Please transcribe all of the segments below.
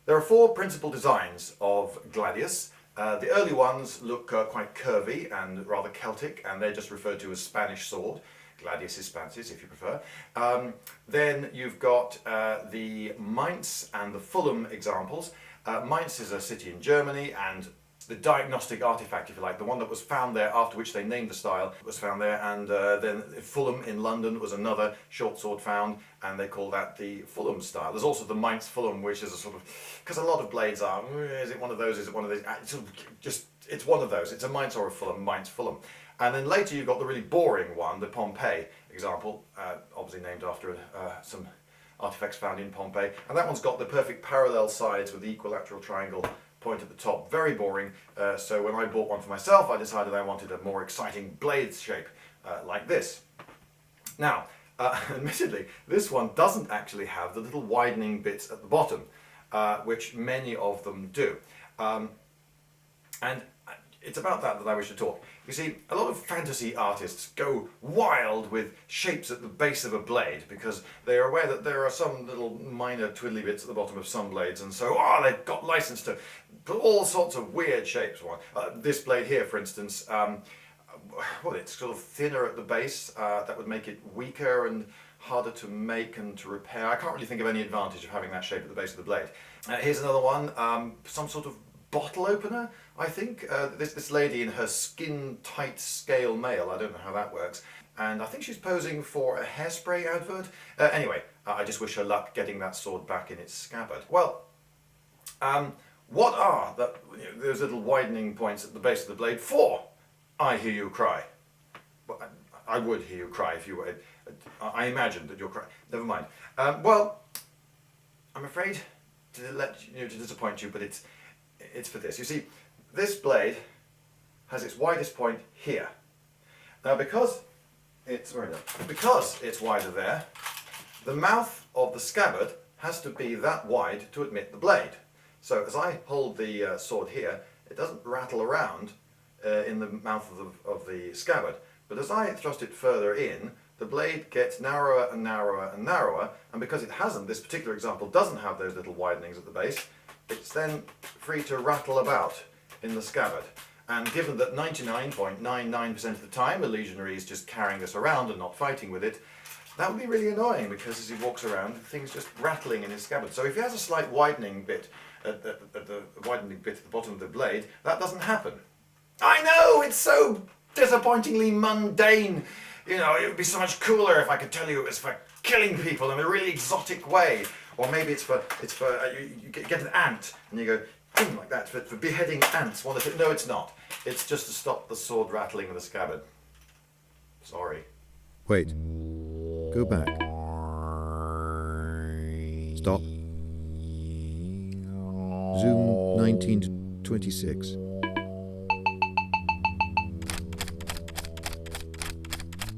There are four principal designs of Gladius. The early ones look quite curvy and rather Celtic, and they're just referred to as Spanish sword. Gladius is Spansis, if you prefer. Then you've got the Mainz and the Fulham examples. Mainz is a city in Germany, and the diagnostic artifact, if you like, the one that was found there after which they named the style, was found there, and then Fulham in London was another short sword found, and they call that the Fulham style. There's also the Mainz Fulham, which is a sort of, because a lot of blades are, is it one of those, is it one of these, it's one of those, it's a Mainz or a Fulham, Mainz Fulham. And then later you've got the really boring one, the Pompeii example, obviously named after some artifacts found in Pompeii, and that one's got the perfect parallel sides with the equilateral triangle point at the top. Very boring. So when I bought one for myself, I decided I wanted a more exciting blade shape like this. Now, admittedly, this one doesn't actually have the little widening bits at the bottom, which many of them do. And it's about that I wish to talk. You see, a lot of fantasy artists go wild with shapes at the base of a blade because they are aware that there are some little minor twiddly bits at the bottom of some blades, and so they've got license to put all sorts of weird shapes on. This blade here, for instance, well, it's sort of thinner at the base. That would make it weaker and harder to make and to repair. I can't really think of any advantage of having that shape at the base of the blade. Here's another one, some sort of bottle opener, I think. This lady in her skin-tight scale mail, I don't know how that works, and I think she's posing for a hairspray advert. Anyway, I just wish her luck getting that sword back in its scabbard. Well, what are those little widening points at the base of the blade for? I hear you cry. Well, I would hear you cry if you were. I imagine that you're crying. Never mind. Well, I'm afraid to disappoint you, but it's for this. You see, this blade has its widest point here. Now, because it's wider there, the mouth of the scabbard has to be that wide to admit the blade. So as I hold the sword here, it doesn't rattle around in the mouth of the scabbard. But as I thrust it further in, the blade gets narrower and narrower and narrower, and because it hasn't, this particular example doesn't have those little widenings at the base, it's then free to rattle about in the scabbard. And given that 99.99% of the the legionary is just carrying this around and not fighting with it, that would be really annoying, because as he walks around, things just rattling in his scabbard. So if he has a slight widening bit at the bottom of the blade, that doesn't happen. I know, it's so disappointingly mundane. You know, it would be so much cooler if I could tell you it was for killing people in a really exotic way. Or maybe it's for you get an ant and you go like that for beheading ants. No, it's not. It's just to stop the sword rattling in the scabbard. Sorry. Wait. Go back. Stop. Zoom 19 to 26.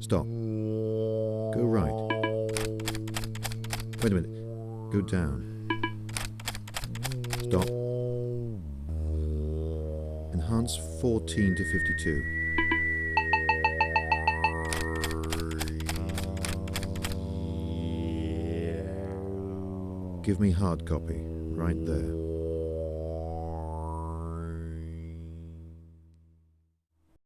Stop. Go right. Wait a minute. Go down. Stop. Enhance 14 to 52. Give me hard copy, right there.